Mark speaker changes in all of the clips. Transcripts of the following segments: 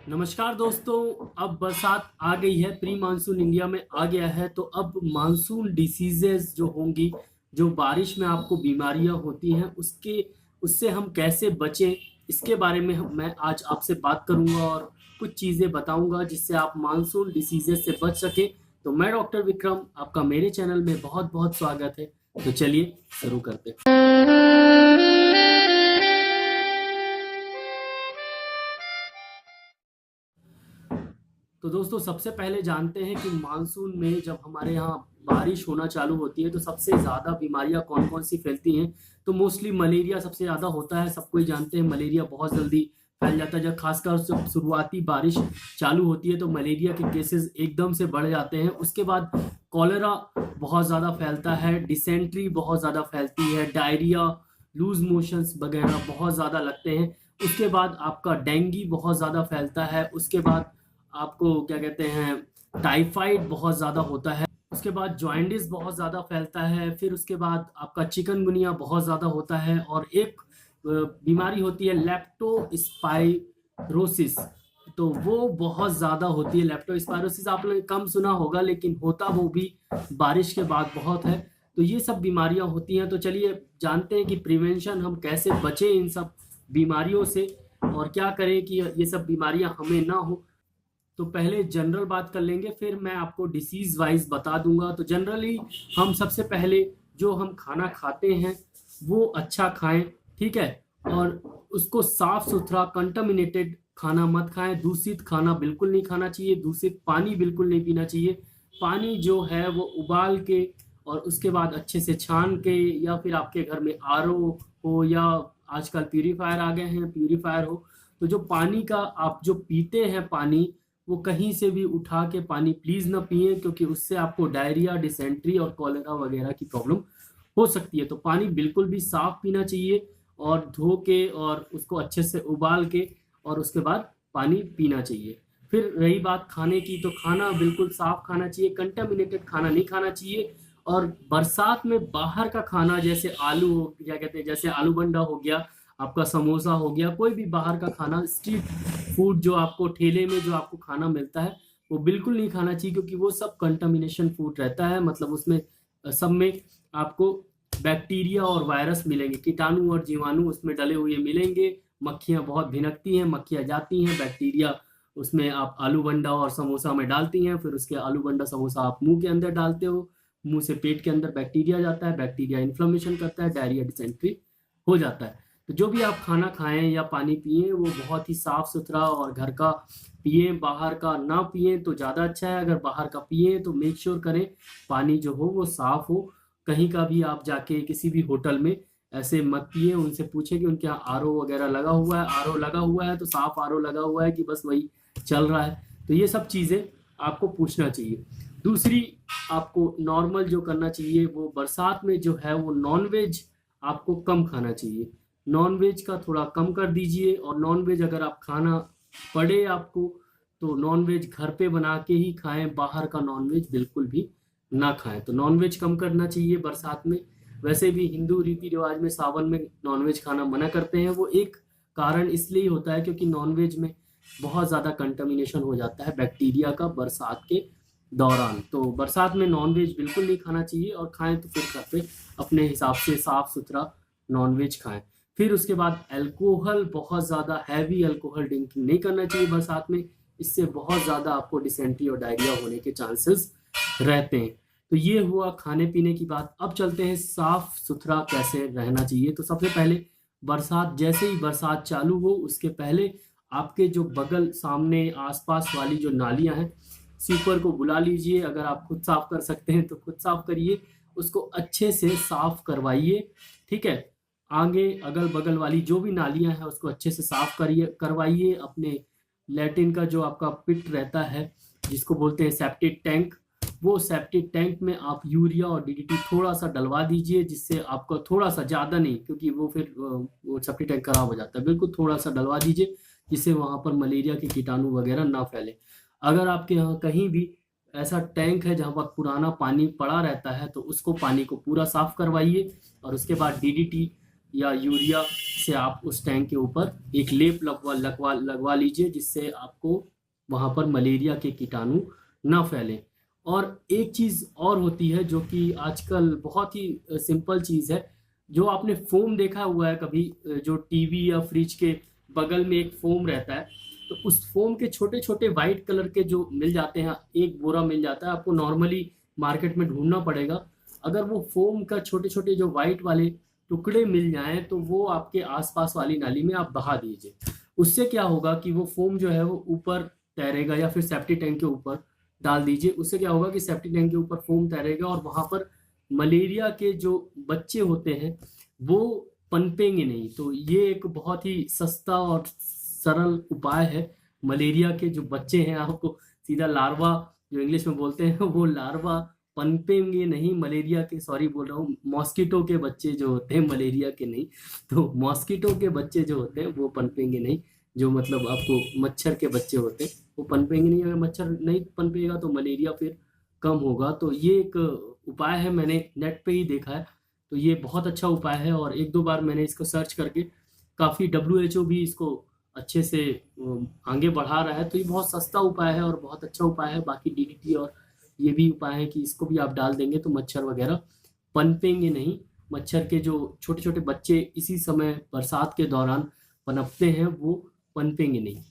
Speaker 1: नमस्कार दोस्तों। अब बरसात आ गई है, प्री मानसून इंडिया में आ गया है। तो अब मानसून डिसीजेस जो होंगी, जो बारिश में आपको बीमारियां होती हैं, उससे हम कैसे बचें, इसके बारे में मैं आज आपसे बात करूंगा और कुछ चीज़ें बताऊंगा जिससे आप मानसून डिसीजेस से बच सके। तो मैं डॉक्टर विक्रम, आपका मेरे चैनल में बहुत बहुत स्वागत है। तो चलिए शुरू करते हैं। तो दोस्तों, सबसे पहले जानते हैं कि मानसून में जब हमारे यहाँ बारिश होना चालू होती है तो सबसे ज़्यादा बीमारियां कौन कौन सी फैलती हैं। तो मोस्टली मलेरिया सबसे ज़्यादा होता है, सबको ही जानते हैं। मलेरिया बहुत जल्दी फैल जाता है। जब खासकर जब शुरुआती बारिश चालू होती है तो मलेरिया के केसेस एकदम से बढ़ जाते हैं। उसके बाद कॉलेरा बहुत ज़्यादा फैलता है, डिसेंट्री बहुत ज़्यादा फैलती है, डायरिया, लूज मोशंस वगैरह बहुत ज़्यादा लगते हैं। उसके बाद आपका डेंगू बहुत ज़्यादा फैलता है। उसके बाद आपको क्या कहते हैं, टाइफाइड बहुत ज़्यादा होता है। उसके बाद जॉइंडिस बहुत ज़्यादा फैलता है। फिर उसके बाद आपका चिकनगुनिया बहुत ज़्यादा होता है। और एक बीमारी होती है लेप्टोस्पाइरोसिस, तो वो बहुत ज़्यादा होती है। लेप्टोस्पाइरोसिस आपने कम सुना होगा, लेकिन होता वो भी बारिश के बाद बहुत है। तो ये सब बीमारियां होती हैं। तो चलिए जानते हैं कि प्रिवेंशन, हम कैसे बचें इन सब बीमारियों से और क्या करें कि ये सब बीमारियां हमें ना हो। तो पहले जनरल बात कर लेंगे, फिर मैं आपको डिसीज वाइज बता दूंगा। तो जनरली हम सबसे पहले जो हम खाना खाते हैं वो अच्छा खाएं, ठीक है। और उसको साफ सुथरा, कंटामिनेटेड खाना मत खाएं। दूषित खाना बिल्कुल नहीं खाना चाहिए। दूषित पानी बिल्कुल नहीं पीना चाहिए। पानी जो है वो उबाल के और उसके बाद अच्छे से छान के, या फिर आपके घर में आरओ हो या आजकल प्यूरीफायर आ गए हैं, प्यूरीफायर हो, तो जो पानी का आप जो पीते हैं पानी, वो कहीं से भी उठा के पानी प्लीज ना पिए, क्योंकि उससे आपको डायरिया, डिसेंट्री और कॉलेरा वगैरह की प्रॉब्लम हो सकती है। तो पानी बिल्कुल भी साफ पीना चाहिए और धो के और उसको अच्छे से उबाल के और उसके बाद पानी पीना चाहिए। फिर रही बात खाने की, तो खाना बिल्कुल साफ खाना चाहिए, कंटामिनेटेड खाना नहीं खाना चाहिए। और बरसात में बाहर का खाना, जैसे आलू हो, क्या कहते हैं, जैसे आलू बंडा हो गया, आपका समोसा हो गया, कोई भी बाहर का खाना, स्ट्रीट फूड जो आपको ठेले में जो आपको खाना मिलता है, वो बिल्कुल नहीं खाना चाहिए, क्योंकि वो सब कंटामिनेशन फूड रहता है। मतलब उसमें सब में आपको बैक्टीरिया और वायरस मिलेंगे, कीटाणु और जीवाणु उसमें डले हुए मिलेंगे। मक्खियां बहुत भिनकती हैं, मक्खियां जाती हैं, बैक्टीरिया उसमें आप आलू बंडा और समोसा में डालती हैं। फिर उसके आलू बंडा समोसा आप मुंह के अंदर डालते हो, मुंह से पेट के अंदर बैक्टीरिया जाता है, बैक्टीरिया इन्फ्लेमेशन करता है, डायरिया, डिसेंट्री हो जाता है। तो जो भी आप खाना खाएं या पानी पिए वो बहुत ही साफ सुथरा और घर का पिए, बाहर का ना पिए तो ज़्यादा अच्छा है। अगर बाहर का पिए तो मेक श्योर करें पानी जो हो वो साफ हो। कहीं का भी आप जाके किसी भी होटल में ऐसे मत पिए, उनसे पूछें कि उनके यहाँ आरओ वगैरह लगा हुआ है। आरओ लगा हुआ है तो साफ आरओ लगा हुआ है कि बस वही चल रहा है। तो ये सब चीज़ें आपको पूछना चाहिए। दूसरी, आपको नॉर्मल जो करना चाहिए वो बरसात में जो है वो नॉनवेज आपको कम खाना चाहिए। नॉनवेज का थोड़ा कम कर दीजिए। और नॉनवेज अगर आप खाना पड़े आपको, तो नॉनवेज घर पे बना के ही खाएं, बाहर का नॉनवेज बिल्कुल भी ना खाएं। तो नॉनवेज कम करना चाहिए बरसात में। वैसे भी हिंदू रीति रिवाज में सावन में नॉनवेज खाना मना करते हैं। वो एक कारण इसलिए होता है क्योंकि नॉनवेज में बहुत ज़्यादा कंटामिनेशन हो जाता है बैक्टीरिया का बरसात के दौरान। तो बरसात में नॉनवेज बिल्कुल नहीं खाना चाहिए, और खाएं तो फिर घर पे अपने हिसाब से साफ सुथरा नॉनवेज खाएं। फिर उसके बाद अल्कोहल, बहुत ज़्यादा हैवी अल्कोहल ड्रिंकिंग नहीं करना चाहिए बरसात में। इससे बहुत ज़्यादा आपको डिसेंट्री और डायरिया होने के चांसेस रहते हैं। तो ये हुआ खाने पीने की बात। अब चलते हैं साफ सुथरा कैसे रहना चाहिए। तो सबसे पहले बरसात, जैसे ही बरसात चालू हो उसके पहले आपके जो बगल, सामने, आसपास वाली जो नालियां हैं, स्वीपर को बुला लीजिए। अगर आप खुद साफ कर सकते हैं तो खुद साफ करिए, उसको अच्छे से साफ करवाइए, ठीक है। आगे अगल बगल वाली जो भी नालियां हैं उसको अच्छे से साफ करिए, करवाइए। अपने लैट्रिन का जो आपका पिट रहता है, जिसको बोलते हैं सेप्टिक टैंक, वो सेप्टिक टैंक में आप यूरिया और डीडीटी थोड़ा सा डलवा दीजिए, जिससे आपको थोड़ा सा, ज़्यादा नहीं, क्योंकि वो फिर वो सेप्टिक टैंक खराब हो जाता है। बिल्कुल थोड़ा सा डलवा दीजिए, जिससे वहाँ पर मलेरिया के कीटाणु वगैरह ना फैले। अगर आपके यहाँ कहीं भी ऐसा टैंक है जहाँ पर पुराना पानी पड़ा रहता है, तो उसको, पानी को पूरा साफ करवाइए। और उसके बाद डीडीटी या यूरिया से आप उस टैंक के ऊपर एक लेप लगवा लीजिए, जिससे आपको वहाँ पर मलेरिया के कीटाणु ना फैलें। और एक चीज़ और होती है जो कि आजकल बहुत ही सिंपल चीज़ है, जो आपने फोम देखा हुआ है कभी, जो टीवी या फ्रिज के बगल में एक फोम रहता है, तो उस फोम के छोटे छोटे वाइट कलर के जो मिल जाते हैं, एक बोरा मिल जाता है आपको, नॉर्मली मार्केट में ढूंढना पड़ेगा। अगर वो फोम का छोटे छोटे जो वाइट वाले टुकड़े मिल जाएं तो वो आपके आसपास वाली नाली में आप बहा दीजिए। उससे क्या होगा कि वो फोम जो है वो ऊपर तैरेगा, या फिर सेफ्टी टैंक के ऊपर डाल दीजिए। उससे क्या होगा कि सेफ्टी टैंक के ऊपर फोम तैरेगा और वहां पर मलेरिया के जो बच्चे होते हैं वो पनपेंगे नहीं। तो ये एक बहुत ही सस्ता और सरल उपाय है। मलेरिया के जो बच्चे हैं, आपको सीधा लार्वा जो इंग्लिश में बोलते हैं, वो लार्वा पनपेंगे नहीं मलेरिया के, सॉरी बोल रहा हूँ, मॉस्किटो के बच्चे जो होते हैं, मलेरिया के नहीं। तो मॉस्किटो के बच्चे जो होते हैं वो पनपेंगे नहीं, जो मतलब आपको मच्छर के बच्चे होते हैं वो पनपेंगे नहीं। अगर मच्छर नहीं पनपेगा तो मलेरिया फिर कम होगा। तो ये एक उपाय है, मैंने नेट पे ही देखा है, तो ये बहुत अच्छा उपाय है। और एक दो बार मैंने इसको सर्च करके, काफ़ी WHO भी इसको अच्छे से आगे बढ़ा रहा है। तो ये बहुत सस्ता उपाय है और बहुत अच्छा उपाय है। बाकी DDT और ये भी उपाय है कि इसको भी आप डाल देंगे तो मच्छर वगैरह पनपेंगे नहीं। मच्छर के जो छोटे छोटे बच्चे इसी समय बरसात के दौरान पनपते हैं वो पनपेंगे नहीं।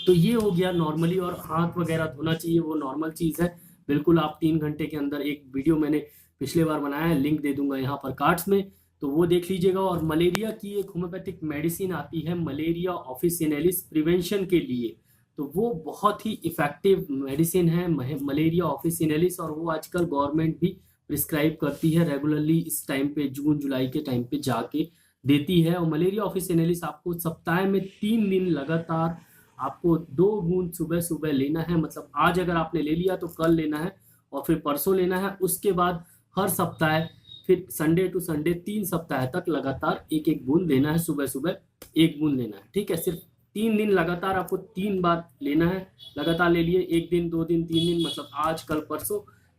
Speaker 1: तो ये हो गया नॉर्मली। और हाथ वगैरह धोना चाहिए, वो नॉर्मल चीज़ है बिल्कुल। आप 3 घंटे के अंदर, एक वीडियो मैंने पिछले बार बनाया है, लिंक दे दूंगा यहाँ पर कार्ड्स में, तो वो देख लीजिएगा। और मलेरिया की एक होम्योपैथिक मेडिसिन आती है, मलेरिया ऑफिसिनेलिस, प्रिवेंशन के लिए। तो वो बहुत ही इफेक्टिव मेडिसिन है, मलेरिया ऑफिसिनेलिस, और वो आजकल गवर्नमेंट भी प्रिस्क्राइब करती है रेगुलरली। इस टाइम पे जून जुलाई के टाइम पे जाके देती है। और मलेरिया ऑफिसिनेलिस आपको सप्ताह में 3 दिन लगातार आपको 2 बूंद सुबह सुबह लेना है। मतलब आज अगर आपने ले लिया तो कल लेना है, और फिर परसों लेना है। उसके बाद हर सप्ताह, फिर संडे टू संडे 3 सप्ताह तक लगातार एक एक बूंद लेना है, सुबह सुबह 1 बूंद लेना है। ठीक है, सिर्फ 3 दिन लगातार आपको 3 बार लेना है। लगातार ले लिए, 1 दिन 2 दिन 3 दिन, मतलब आज कल परसों।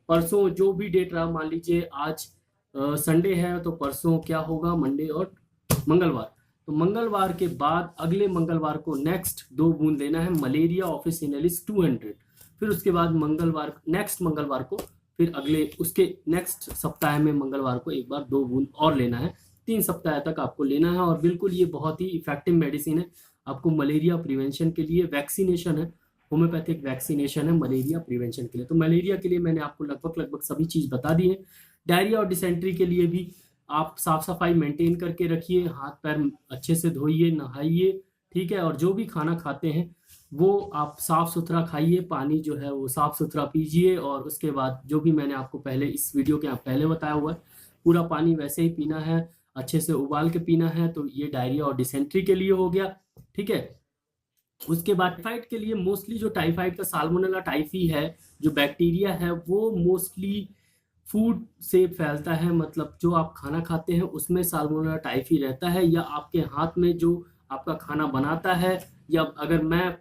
Speaker 1: परसों जो भी डेट रहा, मान लीजिए आज संडे है तो परसों क्या होगा, मंडे और मंगलवार। तो मंगलवार के बाद अगले मंगलवार को नेक्स्ट 2 बूंद लेना है मलेरिया ऑफिसिनेलिस 200। फिर उसके बाद मंगलवार, नेक्स्ट मंगलवार को, फिर अगले उसके नेक्स्ट सप्ताह में मंगलवार को एक बार 2 बूंद और लेना है। 3 सप्ताह तक आपको लेना है। और बिल्कुल ये बहुत ही इफेक्टिव मेडिसिन है आपको मलेरिया प्रिवेंशन के लिए। वैक्सीनेशन है, होम्योपैथिक वैक्सीनेशन है मलेरिया प्रिवेंशन के लिए। तो मलेरिया के लिए मैंने आपको लगभग सभी चीज़ बता दी है। डायरिया और डिसेंट्री के लिए भी आप साफ सफाई मेंटेन करके रखिए, हाथ पैर अच्छे से धोइए, नहाइए। ठीक है, और जो भी खाना खाते हैं वो आप साफ सुथरा खाइए, पानी जो है वो साफ सुथरा पीजिए। और उसके बाद जो भी मैंने आपको पहले इस वीडियो के पहले बताया हुआ है, पूरा पानी वैसे ही पीना है, अच्छे से उबाल के पीना है। तो ये डायरिया और डिसेंट्री के लिए हो गया। ठीक है, उसके बाद टाइफाइड के लिए मोस्टली जो टाइफाइड का साल्मोनेला टाइफी है, जो बैक्टीरिया है, वो मोस्टली फूड से फैलता है। मतलब जो आप खाना खाते हैं उसमें साल्मोनेला टाइफी रहता है, या आपके हाथ में जो आपका खाना बनाता है, या अगर मैं,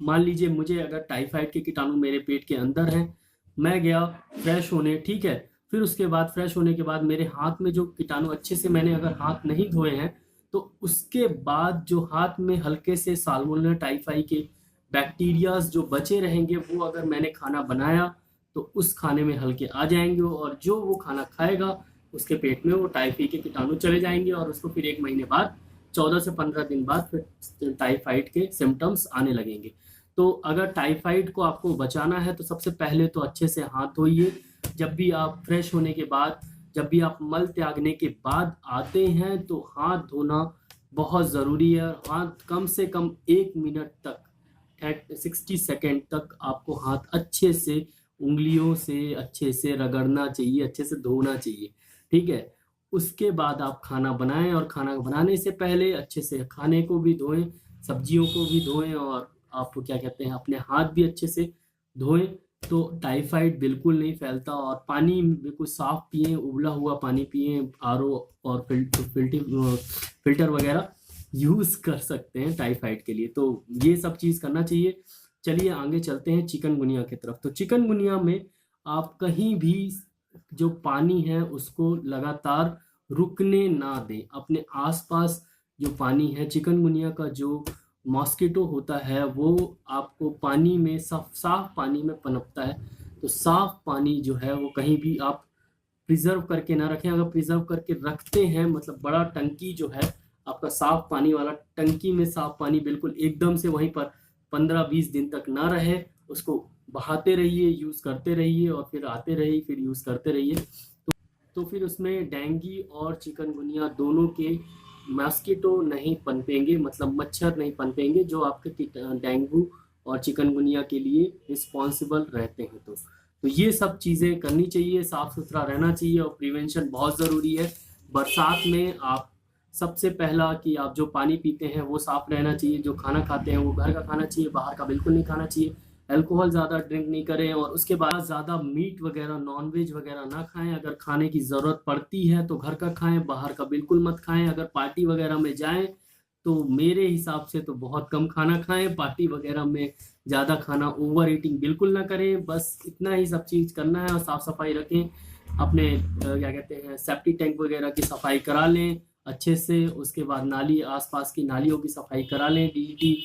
Speaker 1: मान लीजिए मुझे अगर टाइफाइड के कीटाणु मेरे पेट के अंदर हैं, मैं गया फ्रेश होने, ठीक है, फिर उसके बाद फ्रेश होने के बाद मेरे हाथ में जो कीटाणु अच्छे से मैंने अगर हाथ नहीं धोए हैं, तो उसके बाद जो हाथ में हल्के से साल्मोनेला टाइफाई के बैक्टीरियाज जो बचे रहेंगे, वो अगर मैंने खाना बनाया तो उस खाने में हल्के आ जाएंगे, और जो वो खाना खाएगा उसके पेट में वो टाइफी के कीटाणु चले जाएंगे, और उसको फिर 1 महीने बाद, 14 से 15 दिन बाद फिर टाइफाइड के सिम्टम्स आने लगेंगे। तो अगर टाइफाइड को आपको बचाना है तो सबसे पहले तो अच्छे से हाथ धोइए। जब भी आप फ्रेश होने के बाद, जब भी आप मल त्यागने के बाद आते हैं तो हाथ धोना बहुत ज़रूरी है। हाथ कम से कम 1 मिनट तक, 60 सेकेंड तक आपको हाथ अच्छे से उंगलियों से अच्छे से रगड़ना चाहिए, अच्छे से धोना चाहिए। ठीक है, उसके बाद आप खाना बनाएं, और खाना बनाने से पहले अच्छे से खाने को भी धोएं, सब्जियों को भी धोएं, और आप क्या कहते हैं अपने हाथ भी अच्छे से धोएं। तो टाइफाइड बिल्कुल नहीं फैलता। और पानी बिल्कुल साफ पिए, उबला हुआ पानी पिए, RO और फिल्टर वगैरह यूज़ कर सकते हैं टाइफाइड के लिए। तो ये सब चीज़ करना चाहिए। चलिए आगे चलते हैं चिकनगुनिया की तरफ। तो चिकनगुनिया में आप कहीं भी जो पानी है उसको लगातार रुकने ना दें। अपने आसपास जो पानी है, चिकनगुनिया का जो मॉस्किटो होता है वो आपको पानी में साफ पानी में पनपता है। तो साफ पानी जो है वो कहीं भी आप प्रिजर्व करके ना रखें। अगर प्रिजर्व करके रखते हैं, मतलब बड़ा टंकी जो है आपका साफ पानी वाला, टंकी में साफ पानी बिल्कुल एकदम से वहीं पर 15-20 दिन तक ना रहे, उसको बहाते रहिए, यूज़ करते रहिए और फिर आते रहिए, फिर यूज़ करते रहिए। तो फिर उसमें डेंगू और चिकनगुनिया दोनों के मॉस्किटो नहीं पनपेंगे, मतलब मच्छर नहीं पनपेंगे जो आपके डेंगू और चिकनगुनिया के लिए रिस्पॉन्सिबल रहते हैं। तो ये सब चीज़ें करनी चाहिए, साफ़ सुथरा रहना चाहिए और प्रिवेंशन बहुत ज़रूरी है। बरसात में आप सबसे पहला कि आप जो पानी पीते हैं वो साफ़ रहना चाहिए, जो खाना खाते हैं वो घर का खाना चाहिए, बाहर का बिल्कुल नहीं खाना चाहिए, अल्कोहल ज़्यादा ड्रिंक नहीं करें और उसके बाद ज़्यादा मीट वगैरह, नॉनवेज वगैरह ना खाएं। अगर खाने की ज़रूरत पड़ती है तो घर का खाएं, बाहर का बिल्कुल मत खाएं। अगर पार्टी वगैरह में जाएं तो मेरे हिसाब से तो बहुत कम खाना खाएं। पार्टी वगैरह में ज़्यादा खाना, ओवर ईटिंग बिल्कुल ना करें। बस इतना ही सब चीज़ करना है और साफ़ सफाई रखें। अपने क्या कहते हैं, सेप्टी टैंक वगैरह की सफाई करा लें अच्छे से। उसके बाद नाली, आसपास की नालियों की सफाई करा लें, डीडीटी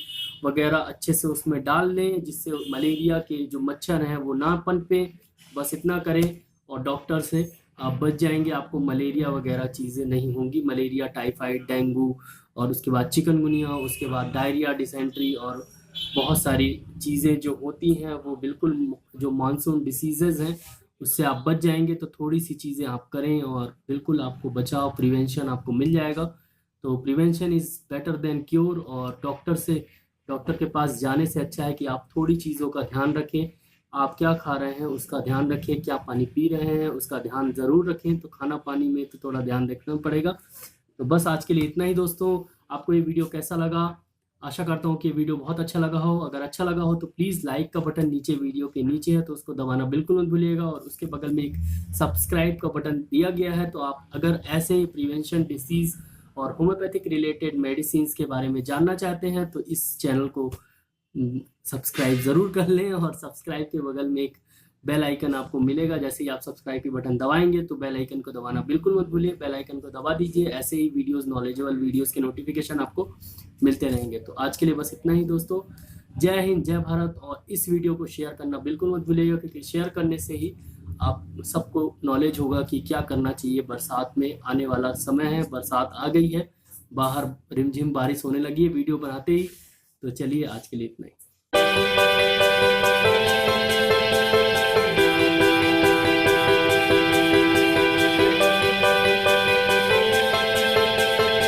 Speaker 1: वगैरह अच्छे से उसमें डाल लें जिससे मलेरिया के जो मच्छर हैं वो ना पनपे। बस इतना करें और डॉक्टर से आप बच जाएंगे, आपको मलेरिया वगैरह चीज़ें नहीं होंगी। मलेरिया, टाइफाइड, डेंगू और उसके बाद चिकनगुनिया, उसके बाद डायरिया, डिसेंट्री और बहुत सारी चीज़ें जो होती हैं वो बिल्कुल जो मानसून डिसीजेज हैं उससे आप बच जाएंगे। तो थोड़ी सी चीज़ें आप करें और बिल्कुल आपको बचाव, प्रिवेंशन आपको मिल जाएगा। तो prevention is better than cure. और डॉक्टर के पास जाने से अच्छा है कि आप थोड़ी चीज़ों का ध्यान रखें। आप क्या खा रहे हैं उसका ध्यान रखें, क्या पानी पी रहे हैं उसका ध्यान ज़रूर रखें। तो खाना पानी में तो थोड़ा ध्यान रखना पड़ेगा। तो बस आज के लिए इतना ही दोस्तों। आपको ये वीडियो कैसा लगा? आशा करता हूँ कि ये वीडियो बहुत अच्छा लगा हो। अगर अच्छा लगा हो तो प्लीज़ लाइक का बटन नीचे, वीडियो के नीचे है तो उसको दबाना बिल्कुल मत भूलिएगा। और उसके बगल में एक सब्सक्राइब का बटन दिया गया है। तो आप अगर ऐसे प्रिवेंशन, डिसीज़ और होम्योपैथिक रिलेटेड मेडिसिन के बारे में जानना चाहते हैं तो इस चैनल को सब्सक्राइब ज़रूर कर लें। और सब्सक्राइब के बगल में एक बेल आइकन आपको मिलेगा। जैसे ही आप सब्सक्राइब के बटन दबाएंगे तो बेल आइकन को दबाना बिल्कुल मत भूलिए, बेल आइकन को दबा दीजिए। ऐसे ही वीडियोस, नॉलेजेबल वीडियोस के नोटिफिकेशन आपको मिलते रहेंगे। तो आज के लिए बस इतना ही दोस्तों। जय हिंद, जय भारत। और इस वीडियो को शेयर करना बिल्कुल मत भूलिएगा क्योंकि शेयर करने से ही आप सबको नॉलेज होगा कि क्या करना चाहिए। बरसात में आने वाला समय है, बरसात आ गई है, बाहर रिमझिम बारिश होने लगी है वीडियो बनाते ही। तो चलिए आज के लिए इतना ही।